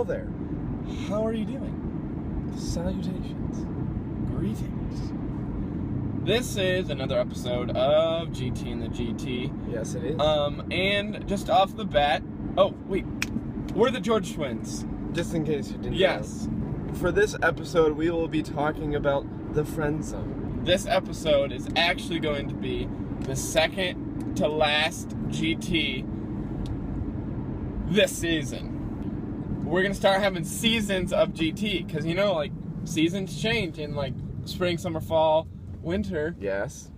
there. How are you doing? Salutations. Greetings. This is another episode of GT and the GT. Yes, it is. And just off the bat, oh wait, we're the George twins. Just in case you didn't Yes. know. For this episode, we will be talking about the friend zone. This episode is actually going to be the second to last GT this season. We're gonna start having seasons of GT, because like seasons change in like spring, summer, fall, winter. Yes.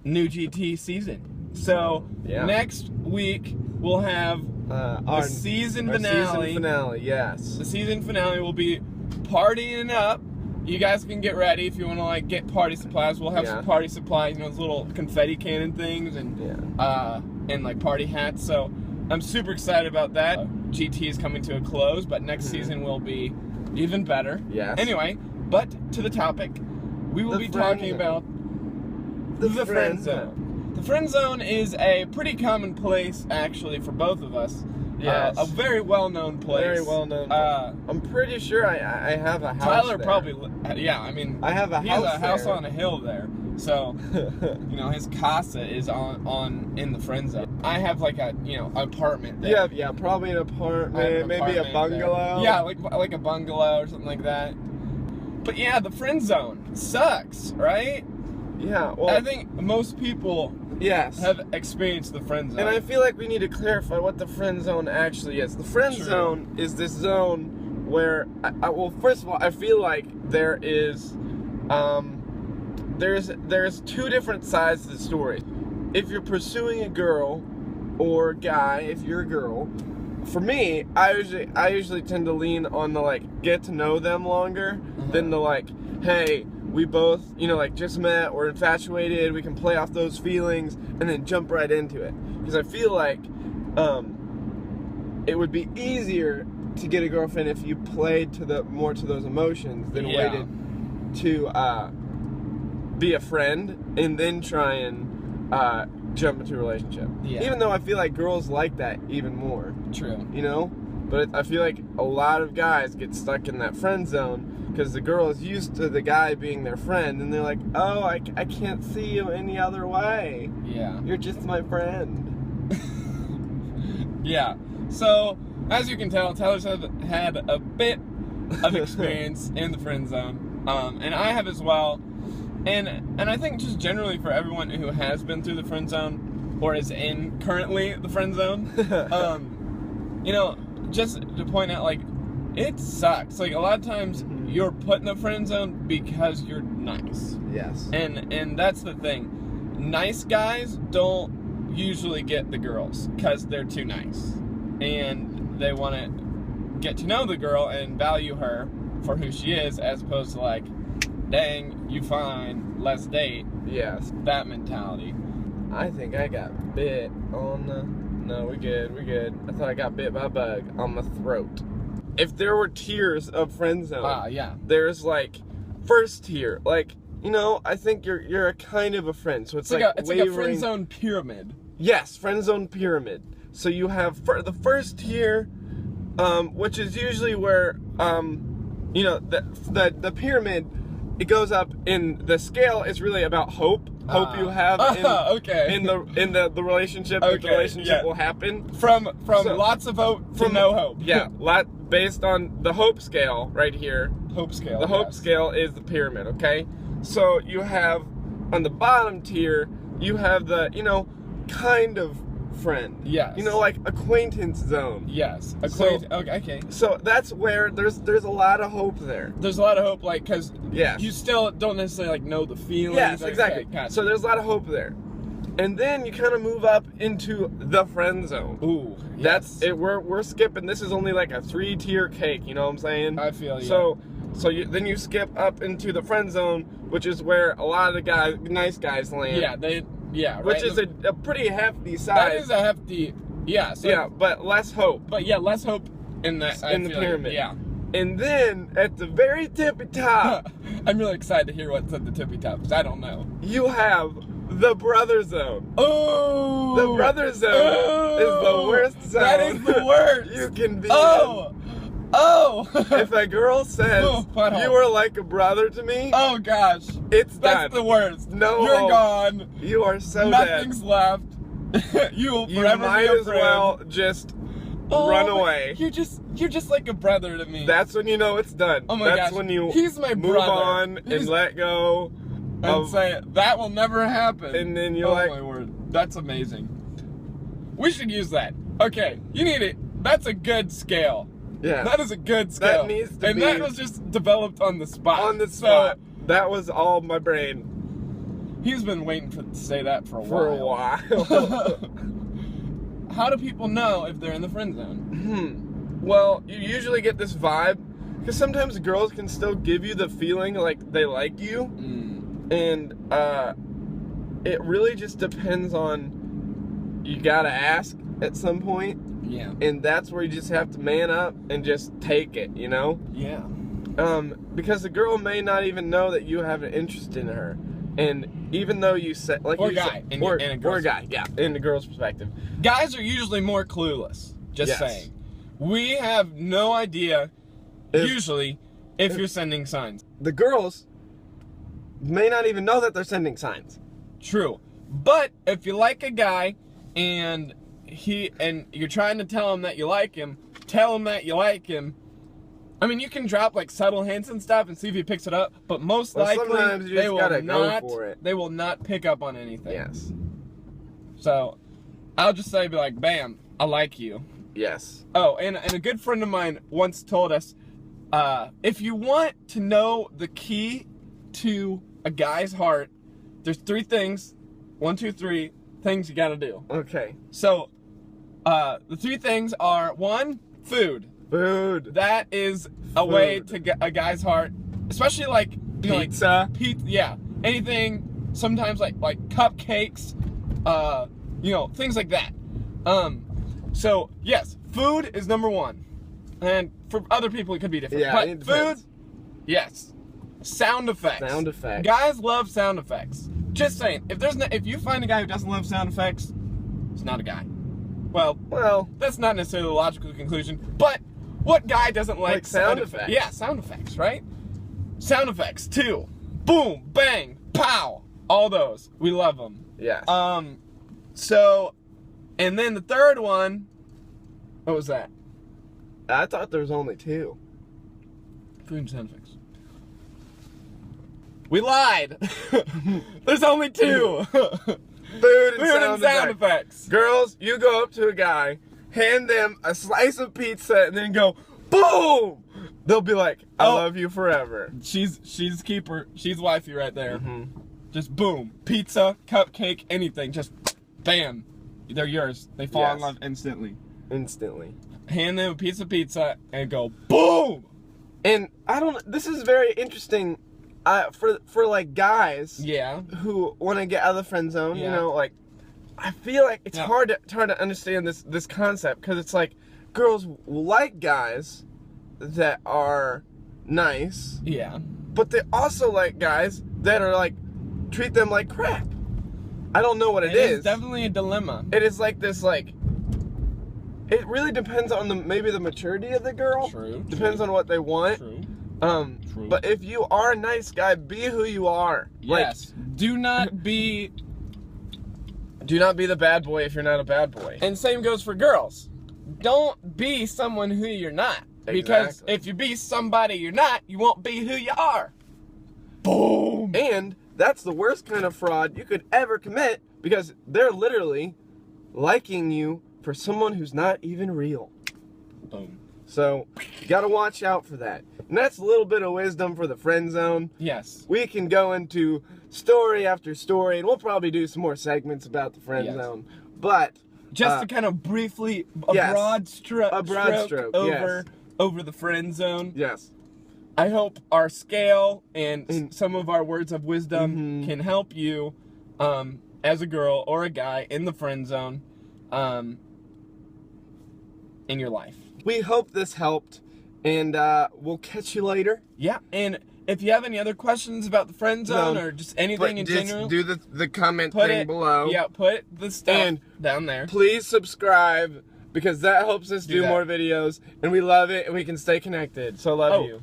New GT season. So Yeah. next week we'll have Our season our finale. season finale, yes. The season finale will be partying up. You guys can get ready if you want to like get party supplies. We'll have some party supplies, those little confetti cannon things and like party hats. So I'm super excited about that. GT is coming to a close, but next season will be even better. Yes. Anyway, but to the topic, we will be talking about the friend zone. The friend zone is a pretty common place, actually, for both of us. Yes. A very well-known place. Very well known. I'm pretty sure I have a house Tyler there. probably, yeah, I mean, I have a he house has a house there. on a hill there. So, his casa is on in the friend zone. I have like a, apartment there. Yeah, probably an I have apartment, an maybe apartment a bungalow. there. Yeah, like a bungalow or something like that. But yeah, the friend zone sucks, right? Yeah, well, I think most people yes. have experienced the friend zone. And I feel like we need to clarify what the friend zone actually is. The friend zone is this zone where, well, first of all, I feel like there is, there's two different sides to the story. If you're pursuing a girl or guy, if you're a girl, for me, I usually tend to lean on the like get to know them longer than the like, hey, we both, just met, we're infatuated, we can play off those feelings, and then jump right into it. Because I feel like it would be easier to get a girlfriend if you played more to those emotions than waited to be a friend and then try and jump into a relationship. Yeah. Even though I feel like girls like that even more. True. But I feel like a lot of guys get stuck in that friend zone because the girl is used to the guy being their friend, and they're like, oh, I can't see you any other way. Yeah. You're just my friend. Yeah. So, as you can tell, Tyler's had a bit of experience in the friend zone, and I have as well. And I think just generally for everyone who has been through the friend zone or is in currently the friend zone, just to point out, like, it sucks. Like, a lot of times you're put in the friend zone because you're nice. Yes. And that's the thing. Nice guys don't usually get the girls because they're too nice. And they want to get to know the girl and value her for who she is, as opposed to like, dang, you fine, let's date. Yes. That mentality. I think I got bit on the... No, we're good. I thought I got bit by a bug on my throat. If there were tiers of friend zone, Yeah. there's like first tier, like, I think you're a kind of a friend, so it's like it's like a friend zone pyramid. Yes, friend zone pyramid. So you have the first tier, which is usually where the pyramid, it goes up in the scale is really about hope you have in the relationship. Okay, the relationship will happen From lots of hope to no hope. Yeah, based on the hope scale right here. Hope scale. The hope scale is the pyramid, okay? So you have, on the bottom tier, you have the, kind of friend. Yes. Like acquaintance zone. Yes. Okay. So that's where there's a lot of hope there. There's a lot of hope, like, because Yes. you still don't necessarily, like, know the feelings. Yes, Okay, exactly. gotcha. So there's a lot of hope there. And then you kind of move up into the friend zone. Ooh, yes. That's it. We're skipping. This is only like a 3-tier cake. You know what I'm saying? I feel you. So then you skip up into the friend zone, which is where a lot of the nice guys land. Yeah, Which is a pretty hefty size. That is a hefty. Yeah. So, yeah, but less hope. But yeah, less hope in the pyramid. Yeah. And then at the very tippy top, I'm really excited to hear what's at the tippy top, because I don't know. you have the brother zone. Oh! The brother zone is the worst zone. That is the worst. You can be Oh! in. Oh! If a girl says, you are like a brother to me, oh gosh. It's That's done. the worst. No You're hope. gone. You are so Nothing's dead. left. You will You forever might be a as friend. well just Oh, run but away. You're just like a brother to me. That's when you know it's done. Oh my That's gosh. when you He's my move brother. on and let go. And say, that will never happen. And then you're oh like, my word. That's amazing. We should use that. Okay, you need it. That's a good scale. yeah. That is a good scale. That needs to and be that was just developed on the spot. on the So, spot. That was all my brain he's been waiting to say that for a for a while. while. How do people know if they're in the friend zone? Well, you usually get this vibe because sometimes girls can still give you the feeling like they like you, and it really just depends on, you gotta ask at some point, Yeah. and that's where you just have to man up and just take it, you know? Yeah. Because the girl may not even know that you have an interest in her, and even though you said, like, Or you guy, said, in a or girl's guy, yeah, in the girl's perspective. Guys are usually more clueless. Just Yes. saying. We have no idea, If- usually, if you're sending signs. The girls may not even know that they're sending signs. True. But if you like a guy and you're trying to tell him that you like him, tell him that you like him. I mean, you can drop like subtle hints and stuff and see if he picks it up, but most Well, likely sometimes you they just will gotta go not for it. they will not pick up on anything. Yes. So, I'll just say be like, "Bam, I like you." Yes. Oh, and a good friend of mine once told us, if you want to know the key to a guy's heart, there's 3 things, 1, 2, 3 things you gotta do. Okay. So, the 3 things are 1, food. Food. That is a way Food. to get a guy's heart, especially like you know, Pizza. like pizza. Yeah, anything. Sometimes like cupcakes, you know, things like that. So yes, food is number 1, and for other people it could be different. Yeah, but it food, depends. yes. Sound effects. Sound effects. Guys love sound effects. Just saying, if you find a guy who doesn't love sound effects, it's not a guy. Well, that's not necessarily a logical conclusion, but what guy doesn't like sound effects? Yeah, sound effects, right? Sound effects, too. Boom, bang, pow. All those. We love them. yes. So, and then the third one, what was that? I thought there was only 2. Food and sound effects. We lied. There's only 2. Food and Food and sound effects. effects. Girls, you go up to a guy, hand them a slice of pizza, and then go, boom! They'll be like, I Oh. love you forever. She's keeper. She's wifey right there. Mm-hmm. Just boom, pizza, cupcake, anything. Just bam, they're yours. They fall in Yes. love instantly. Instantly. Hand them a piece of pizza and go boom. And this is very interesting for like guys Yeah. who want to get out of the friend zone, you Yeah. know, like, I feel like it's Yeah. hard to understand this concept, because it's like girls like guys that are nice, Yeah. but they also like guys that are like, treat them like crap. I don't know what it is. It's definitely a dilemma. It is like this, like, it really depends on maybe the maturity of the girl. True. Depends on what they want. True. True. But if you are a nice guy, be who you are. Yes. Do not be. Like, do not be the bad boy if you're not a bad boy. And same goes for girls. Don't be someone who you're not. Because Exactly. if you be somebody you're not, you won't be who you are. Boom. And that's the worst kind of fraud you could ever commit, because they're literally liking you for someone who's not even real. Boom. So, you gotta watch out for that. And that's a little bit of wisdom for the friend zone. Yes. We can go into story after story, and we'll probably do some more segments about the friend Yes. zone. But Just to kind of briefly, a yes. broad stroke Yes. over the friend zone. yes, I hope our scale and And- some of our words of wisdom Mhm. can help you as a girl or a guy in the friend zone in your life. we hope this helped, and we'll catch you later. Yeah, and if you have any other questions about the friend zone No, or just anything in just general, do the comment put thing it below. Yeah, put the stuff And down there. Please subscribe because that helps us do more videos, and we love it, and we can stay connected. So love you.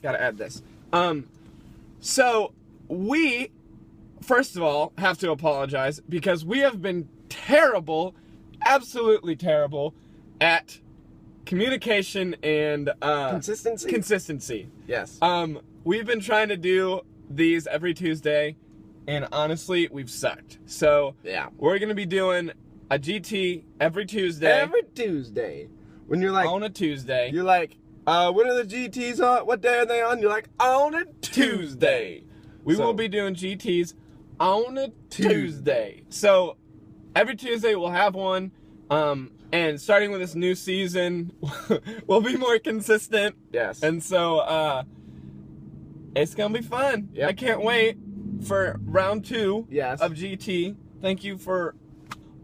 Gotta add this. So we, first of all, have to apologize because we have been terrible, absolutely terrible at communication and consistency. Yes. We've been trying to do these every Tuesday, and honestly, we've sucked. So yeah, we're gonna be doing a GT every Tuesday. Every Tuesday. When you're like on a Tuesday, you're like, when are the GTs on? What day are they on? You're like, on a Tuesday. We will be doing GTs on a Tuesday. So every Tuesday we'll have one. And starting with this new season, we'll be more consistent. Yes. And so it's gonna be fun. Yep. I can't wait for round 2 of GT. Thank you for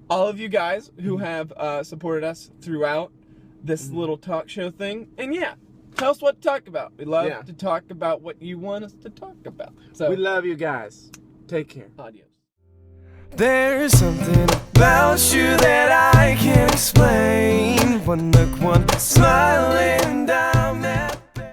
all of you guys who have supported us throughout this little talk show thing. And yeah, tell us what to talk about. We love to talk about what you want us to talk about. So we love you guys. Take care. Adios. There's something about you that I can't explain. One look, one smile, and I